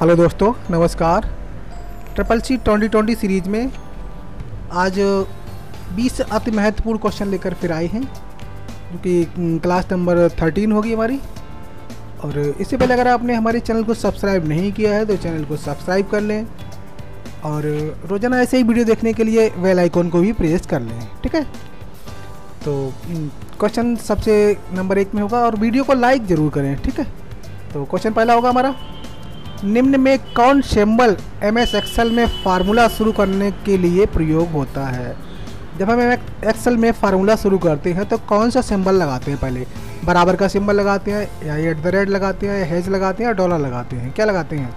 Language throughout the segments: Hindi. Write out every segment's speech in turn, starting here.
हेलो दोस्तों, नमस्कार। ट्रिपल सी 2020 सीरीज में आज 20 अति महत्वपूर्ण क्वेश्चन लेकर फिर आए हैं, जो कि क्लास नंबर 13 होगी हमारी। और इससे पहले अगर आपने हमारे चैनल को सब्सक्राइब नहीं किया है तो चैनल को सब्सक्राइब कर लें, और रोज़ाना ऐसे ही वीडियो देखने के लिए बेल आइकॉन को भी प्रेस कर लें, ठीक है। तो क्वेश्चन सबसे नंबर 1 में होगा, और वीडियो को लाइक ज़रूर करें, ठीक है। तो क्वेश्चन पहला होगा हमारा, निम्न में कौन सिंबल MS एक्सेल में फार्मूला शुरू करने के लिए प्रयोग होता है। जब हम एक्सेल में फार्मूला शुरू करते हैं तो कौन सा सिंबल लगाते हैं? पहले बराबर का सिंबल लगाते हैं, या @ लगाते हैं, या हैश लगाते हैं, या डॉलर लगाते हैं, क्या लगाते हैं?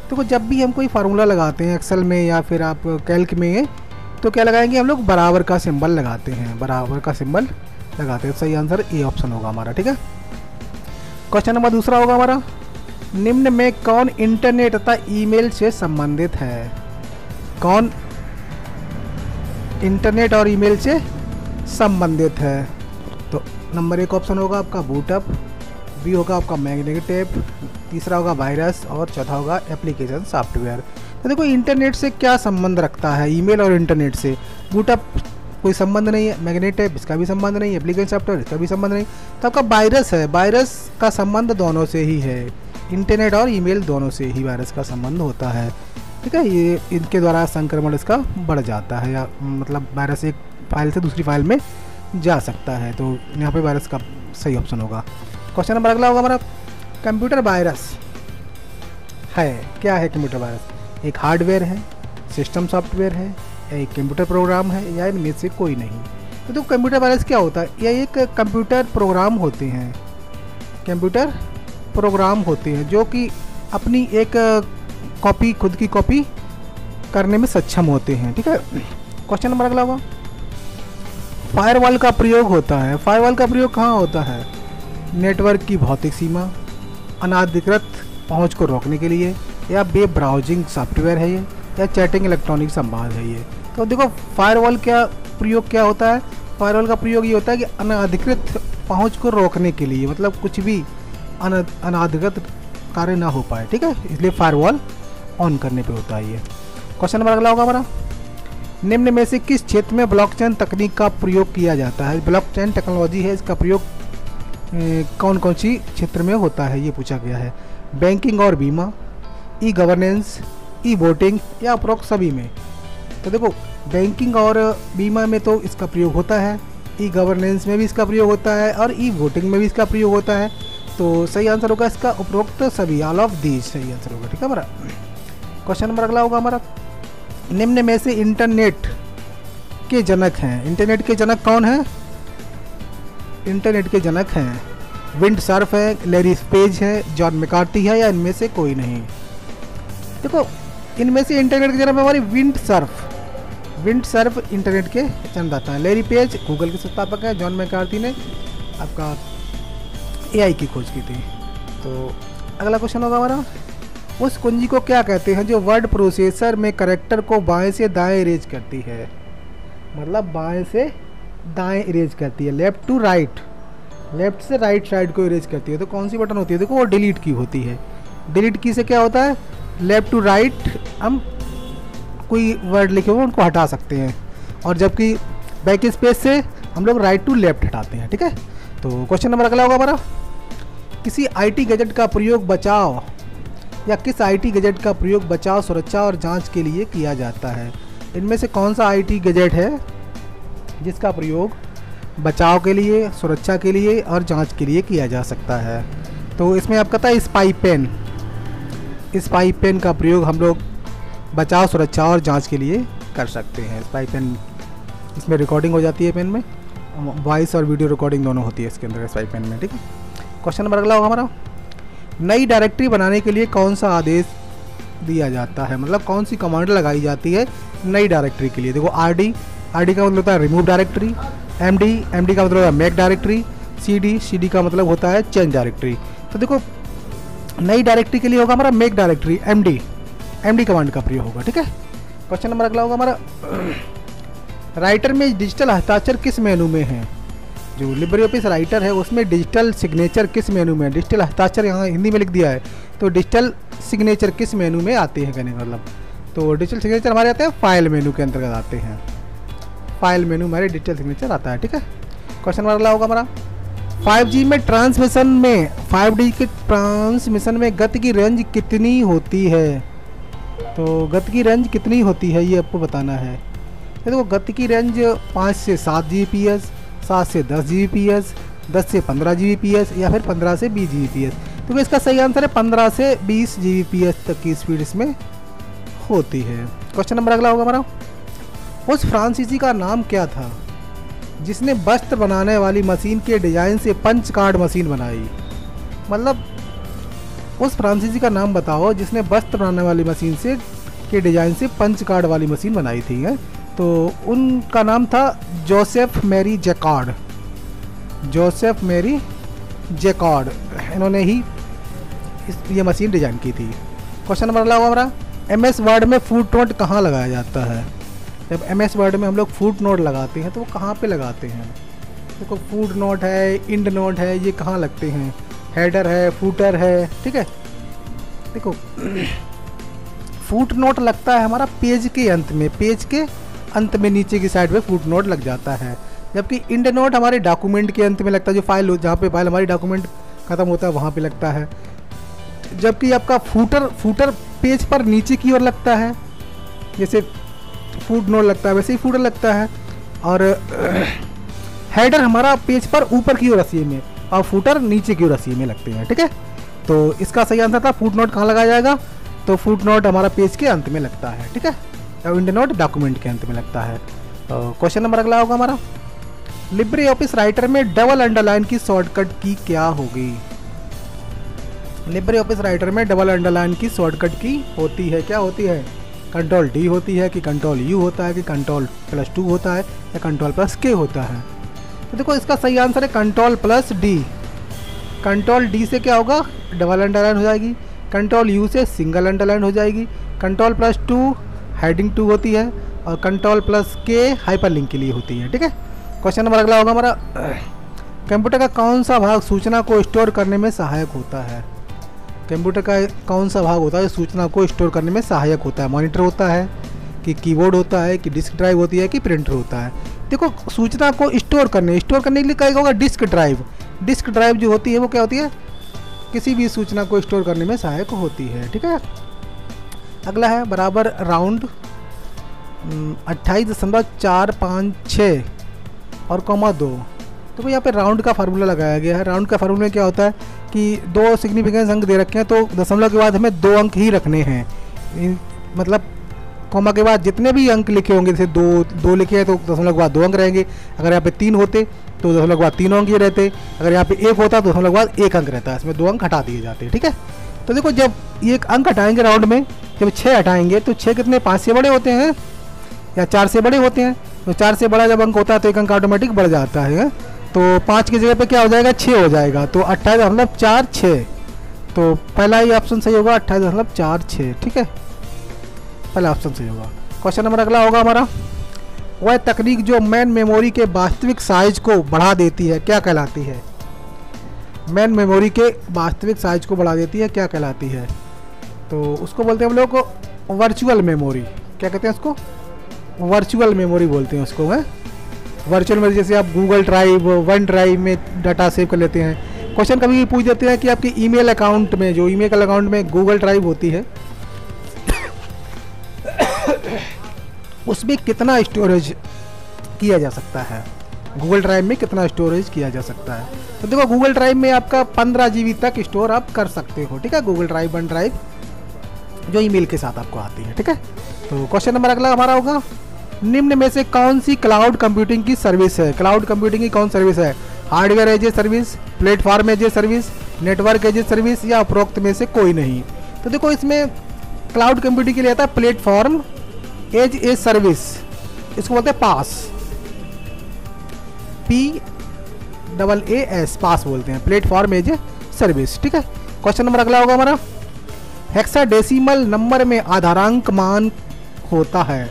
तो जब भी हम कोई फार्मूला लगाते हैं एक्सेल में या फिर आप कैल्क में, तो क्या लगाएंगे हम लोग? बराबर का सिंबल लगाते हैं, बराबर का सिंबल लगाते हैं। सही आंसर ए ऑप्शन होगा हमारा, ठीक है। क्वेश्चन नंबर दूसरा होगा हमारा, निम्न में कौन इंटरनेट तथा ईमेल से संबंधित है? कौन इंटरनेट और ईमेल से संबंधित है? तो नंबर 1 ऑप्शन होगा आपका बूटअप, बी होगा आपका मैग्नेटिक, तीसरा होगा वायरस, और चौथा होगा एप्लीकेशन सॉफ्टवेयर। तो देखो, इंटरनेट से क्या संबंध रखता है? ईमेल और इंटरनेट से बूटअप कोई संबंध नहीं है, मैग्नेटिक इसका भी संबंध नहीं है, एप्लीकेशन सॉफ्टवेयर इसका भी संबंध नहीं। तो आपका वायरस है, वायरस का संबंध दोनों से ही है, इंटरनेट और ईमेल दोनों से ही वायरस का संबंध होता है, ठीक है। ये इनके द्वारा संक्रमण इसका बढ़ जाता है, या मतलब वायरस एक फाइल से दूसरी फाइल में जा सकता है। तो यहाँ पे वायरस का सही ऑप्शन होगा। क्वेश्चन नंबर अगला होगा हमारा, कंप्यूटर वायरस है क्या है? कंप्यूटर वायरस एक हार्डवेयर है, सिस्टम सॉफ्टवेयर है, एक कंप्यूटर प्रोग्राम है, या इनमें से कोई नहीं। तो कंप्यूटर वायरस क्या होता है? यह एक कंप्यूटर प्रोग्राम होते हैं, कंप्यूटर प्रोग्राम होते हैं जो कि अपनी एक कॉपी, खुद की कॉपी करने में सक्षम होते हैं, ठीक है। क्वेश्चन नंबर अगला होगा, फायरवॉल का प्रयोग होता है। फायरवॉल का प्रयोग कहाँ होता है? नेटवर्क की भौतिक सीमा, अनाधिकृत पहुंच को रोकने के लिए, या वेब ब्राउजिंग सॉफ्टवेयर है ये, या चैटिंग इलेक्ट्रॉनिक संवाद है ये। तो देखो, फायरवॉल क्या प्रयोग क्या होता है? फायरवॉल का प्रयोग ये होता है कि अनाधिकृत पहुंच को रोकने के लिए, मतलब कुछ भी अनाधिकृत कार्य ना हो पाए, ठीक है, इसलिए फायरवॉल ऑन करने पे होता है ये। क्वेश्चन नंबर अगला होगा हमारा, निम्न में से किस क्षेत्र में ब्लॉकचेन तकनीक का प्रयोग किया जाता है? ब्लॉकचेन टेक्नोलॉजी है, इसका प्रयोग कौन कौन सी क्षेत्र में होता है, ये पूछा गया है। बैंकिंग और बीमा, ई गवर्नेंस, ई वोटिंग, या उपरोक्त सभी में? तो देखो, बैंकिंग और बीमा में तो इसका प्रयोग होता है, ई गवर्नेंस में भी इसका प्रयोग होता है, और ई वोटिंग में भी इसका प्रयोग होता है। तो सही आंसर होगा इसका उपरोक्त सभी, ऑल ऑफ दीज सही आंसर होगा, ठीक है हमारा। क्वेश्चन नंबर अगला होगा हमारा, निम्न में से इंटरनेट के जनक हैं। इंटरनेट के जनक कौन है? इंटरनेट के जनक हैं विंड सर्फ है, लैरी पेज है, जॉन मैकार्थी है, या इनमें से कोई नहीं? देखो, इनमें से इंटरनेट के जनक है हमारी विंड सर्फ इंटरनेट के जन्मदाता हैं। लैरी पेज गूगल के संस्थापक हैं, जॉन मैकार्थी ने आपका AI की खोज की थी। तो अगला क्वेश्चन होगा हमारा, उस कुंजी को क्या कहते हैं जो वर्ड प्रोसेसर में कैरेक्टर को बाएं से दाएं इरेज करती है? मतलब बाएं से दाएं इरेज करती है, लेफ्ट टू राइट, लेफ्ट से राइट साइड को इरेज करती है। तो कौन सी बटन होती है? देखो, वो डिलीट की होती है। डिलीट की से क्या होता है? लेफ्ट टू राइट हम कोई वर्ड लिखे हुए उनको हटा सकते हैं, और जबकि बैक स्पेस से हम लोग राइट टू लेफ्ट हटाते हैं, ठीक है। तो क्वेश्चन नंबर अगला होगा हमारा, किसी IT गैजेट का प्रयोग बचाव, या किस IT गैजेट का प्रयोग बचाव, सुरक्षा और जांच के लिए किया जाता है? इनमें से कौन सा IT गैजेट है जिसका प्रयोग बचाव के लिए, सुरक्षा के लिए और जांच के लिए किया जा सकता है? तो इसमें आपका था स्पाई पेन। स्पाई पेन का प्रयोग हम लोग बचाव, सुरक्षा और जांच के लिए कर सकते हैं। स्पाई पेन, इसमें रिकॉर्डिंग हो जाती है, पेन में वॉइस और वीडियो रिकॉर्डिंग दोनों होती है इसके अंदर, स्पाई पेन में, ठीक है। क्वेश्चन नंबर अगला होगा हमारा, नई डायरेक्टरी बनाने के लिए कौन सा आदेश दिया जाता है? मतलब कौन सी कमांड लगाई जाती है नई डायरेक्टरी के लिए? देखो, RD का मतलब होता है रिमूव डायरेक्टरी, MD का मतलब होता है मेक डायरेक्टरी, CD का मतलब होता है चेंज डायरेक्टरी। तो देखो, नई डायरेक्टरी के लिए होगा हमारा मेक डायरेक्टरी, MD कमांड का प्रयोग होगा, ठीक है। क्वेश्चन नंबर अगला होगा हमारा, राइटर में डिजिटल हस्ताक्षर किस मेनू में है? जो लिब्रे ऑफिस राइटर है उसमें डिजिटल सिग्नेचर किस मेनू में, डिजिटल हस्ताक्षर यहाँ हिंदी में लिख दिया है, तो डिजिटल सिग्नेचर किस मेनू में आते हैं कहने का मतलब, तो डिजिटल सिग्नेचर हमारे आते हैं फाइल मेनू के अंतर्गत आते हैं, फाइल मेनू हमारे डिजिटल सिग्नेचर आता है। ठीक है, क्वेश्चन नंबर अगला होगा हमारा 5G में ट्रांसमिशन में 5G के ट्रांसमिशन में गति की रेंज कितनी होती है, तो गति की रेंज कितनी होती है ये आपको बताना है। तो देखो गति की रेंज 5 से 7 Gbps, 7 से 10 Gbps, 10 से 15 Gbps या फिर 15 से 20 Gbps। तो इसका सही आंसर है 15 से 20 Gbps तक की स्पीड इसमें होती है। क्वेश्चन नंबर अगला होगा हमारा, उस फ्रांसीसी का नाम क्या था जिसने वस्त्र बनाने वाली मशीन के डिजाइन से पंच कार्ड मशीन बनाई, मतलब उस फ्रांसीसी का नाम बताओ जिसने वस्त्र बनाने वाली मशीन से के डिजाइन से पंच कार्ड वाली मशीन बनाई थी है? तो उनका नाम था Joseph Marie Jacquard, Joseph Marie Jacquard, इन्होंने ही ये मशीन डिजाइन की थी। क्वेश्चन नंबर अगला होगा हमारा, MS वर्ड में फुट नोट कहाँ लगाया जाता है, जब MS वर्ड में हम लोग फुट नोट लगाते हैं तो वो कहाँ पे लगाते हैं, देखो फुट नोट है, इंड नोट है, ये कहाँ लगते हैं, हेडर है, फूटर है। ठीक है, देखो फुट नोट लगता है हमारा पेज के अंत में, पेज के अंत में नीचे की साइड पे फुट नोट लग जाता है, जबकि इंड नोट हमारे डॉक्यूमेंट के अंत में लगता है, जो फाइल जहाँ पे फाइल हमारी डॉक्यूमेंट ख़त्म होता है वहाँ पे लगता है, जबकि आपका फूटर पेज पर नीचे की ओर लगता है, जैसे फुट नोट लगता है वैसे ही फूटर लगता है, और हेडर हमारा पेज पर ऊपर की ओर रस्सी में और फूटर नीचे की ओर रस्सी में लगते हैं। ठीक है, तो इसका सही आंसर था फुट नोट कहाँ लगाया जाएगा, तो फुट नोट हमारा पेज के अंत में लगता है। ठीक है, और इंड नोट डॉक्यूमेंट के अंत में लगता है। क्वेश्चन नंबर अगला होगा हमारा, लिब्रे ऑफिस राइटर में डबल अंडरलाइन की शॉर्टकट की क्या होगी, लिब्रे ऑफिस राइटर में डबल अंडरलाइन की शॉर्टकट की होती है, क्या होती है, कंट्रोल D होती है कि कंट्रोल U होता है कि कंट्रोल+2 होता है या कंट्रोल+K होता है। तो देखो इसका सही आंसर है कंट्रोल+D, कंट्रोल D से क्या होगा, डबल अंडरलाइन हो जाएगी, कंट्रोल U से सिंगल अंडरलाइन हो जाएगी, कंट्रोल+2 हेडिंग 2 होती है और कंट्रोल+K हाइपरलिंक के लिए होती है। ठीक है, क्वेश्चन नंबर अगला होगा हमारा, कंप्यूटर का कौन सा भाग सूचना को स्टोर करने में सहायक होता है, कंप्यूटर का कौन सा भाग होता है सूचना को स्टोर करने में सहायक होता है, मॉनिटर होता है कि कीबोर्ड होता है कि डिस्क ड्राइव होती है कि प्रिंटर होता है। देखो सूचना को स्टोर करने के लिए क्या होगा, डिस्क ड्राइव, डिस्क ड्राइव जो होती है वो क्या होती है, किसी भी सूचना को स्टोर करने में सहायक होती है। ठीक है, अगला है बराबर राउंड 28.456 और कॉमा 2। तो यहाँ पे राउंड का फार्मूला लगाया गया है, राउंड का फार्मूला में क्या होता है कि 2 सिग्निफिकेंस अंक दे रखे हैं तो दशमलव के बाद हमें 2 अंक ही रखने हैं, मतलब कॉमा के बाद जितने भी अंक लिखे होंगे, जैसे 2 लिखे हैं तो दशमलव के बाद 2 अंक रहेंगे, अगर यहाँ पे 3 होते तो दशमलव के बाद 3 अंक ही रहते, अगर यहाँ पे 1 होता तो दशमलव के बाद 1 अंक रहता है, इसमें 2 अंक हटा दिए जाते हैं। ठीक है, तो देखो जब ये एक अंक हटाएंगे राउंड में, जब 6 हटाएंगे तो 6 कितने 5 से बड़े होते हैं या 4 से बड़े होते हैं, तो 4 से बड़ा जब अंक होता है तो 1 अंक ऑटोमेटिक बढ़ जाता है, तो 5 की जगह पे क्या हो जाएगा 6 हो जाएगा, तो 28.46, तो पहला ही ऑप्शन सही होगा 28.46। ठीक है, पहला ऑप्शन सही होगा। क्वेश्चन नंबर अगला होगा हमारा, वह तकनीक जो मेन मेमोरी के वास्तविक साइज को बढ़ा देती है क्या कहलाती है, मेन मेमोरी के वास्तविक साइज को बढ़ा देती है क्या कहलाती है, तो उसको बोलते हैं हम लोग वर्चुअल मेमोरी, क्या कहते हैं उसको, वर्चुअल मेमोरी बोलते हैं उसको है, वर्चुअल मेमोरी। जैसे आप गूगल ड्राइव, वन ड्राइव में डाटा सेव कर लेते हैं। क्वेश्चन कभी पूछ देते हैं कि आपके ईमेल अकाउंट में, जो ईमेल अकाउंट में गूगल ड्राइव होती है उसमें कितना स्टोरेज किया जा सकता है, गूगल ड्राइव में कितना स्टोरेज किया जा सकता है। तो देखो गूगल ड्राइव में आपका 15 GB तक स्टोर आप कर सकते हो। ठीक है, गूगल ड्राइव, वन ड्राइव जो ईमेल के साथ आपको आती है। ठीक है, तो क्वेश्चन नंबर अगला हमारा होगा, निम्न में से कौन सी क्लाउड कंप्यूटिंग की सर्विस है, क्लाउड कंप्यूटिंग की कौन सर्विस है, hardware as a service, platform as a service, network as a service या उपरोक्त में से कोई नहीं। तो देखो इसमें क्लाउड कंप्यूटिंग के लिए आता है प्लेटफॉर्म एज ए सर्विस, इसको बोलते हैं पास, PAAS, पास बोलते हैं, प्लेटफॉर्म एज ए सर्विस। ठीक है, क्वेश्चन नंबर अगला होगा हमारा, हेक्साडेसिमल नंबर में आधारांक मान होता है,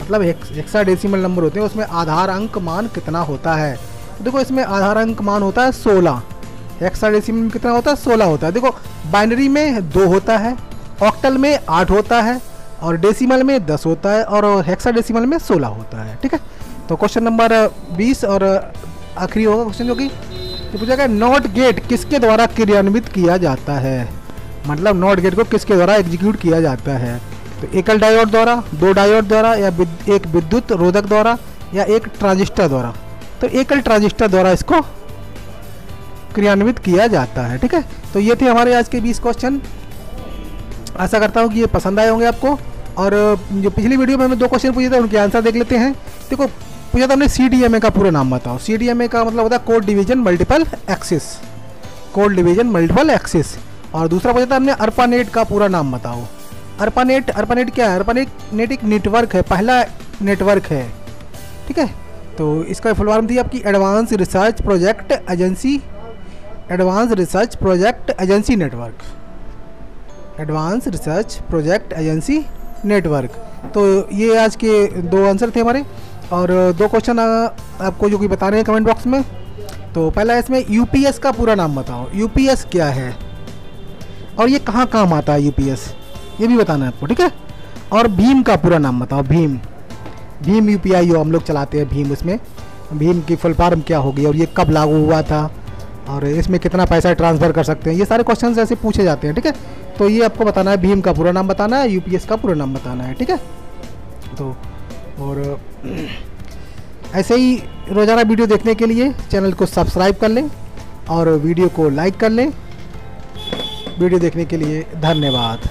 मतलब हेक्साडेसिमल नंबर होते हैं उसमें आधार अंक मान कितना होता है, तो देखो इसमें आधार अंक मान होता है 16, हेक्साडेसिमल में कितना होता है 16 होता है। देखो बाइनरी में 2 होता है, ऑक्टल में 8 होता है, और डेसिमल में 10 होता है, और हेक्साडेसिमल में 16 होता है। ठीक है, तो क्वेश्चन नंबर 20 और आखिरी होगा क्वेश्चन जो कि पूछा गया नॉट गेट किसके द्वारा क्रियान्वित किया जाता है, मतलब नॉट गेट को किसके द्वारा एग्जीक्यूट किया जाता है। तो एकल डायोड द्वारा, 2 डायोड द्वारा, या एक विद्युत रोधक द्वारा, या एक ट्रांजिस्टर द्वारा। तो एकल ट्रांजिस्टर द्वारा इसको क्रियान्वित किया जाता है। ठीक है, तो ये थे हमारे आज के 20 क्वेश्चन। आशा करता हूँ कि ये पसंद आए होंगे आपको। और जो पिछली वीडियो में हमने 2 क्वेश्चन पूछे थे उनके आंसर देख लेते हैं। देखो पूछा था हमने CDMA का पूरा नाम बताओ। CDMA का मतलब होता है code division multiple axis, code division multiple axis. और दूसरा पूछा था हमने ARPANET का पूरा नाम बताओ। ARPANET क्या है? ARPANET एक नेटवर्क है, पहला नेटवर्क है। ठीक है, तो इसका फुल फॉर्म थी आपकी advance research project agency, advance research project agency network, advance research project agency network. तो ये आज के 2 आंसर थे हमारे, और 2 क्वेश्चन आपको जो कि बताने हैं कमेंट बॉक्स में। तो पहला इसमें UPS का पूरा नाम बताओ। UPS क्या है और ये कहाँ काम आता है UPS, ये भी बताना है आपको। ठीक है, और भीम का पूरा नाम बताओ। भीम UPI जो हम लोग चलाते हैं भीम, उसमें भीम की फुल फॉर्म क्या होगी और ये कब लागू हुआ था, और इसमें कितना पैसा ट्रांसफ़र कर सकते हैं, ये सारे क्वेश्चन ऐसे पूछे जाते हैं। ठीक है, तो ये आपको बताना है, भीम का पूरा नाम बताना है, UPS का पूरा नाम बताना है। ठीक है, तो और ऐसे ही रोज़ाना वीडियो देखने के लिए चैनल को सब्सक्राइब कर लें और वीडियो को लाइक कर लें। वीडियो देखने के लिए धन्यवाद।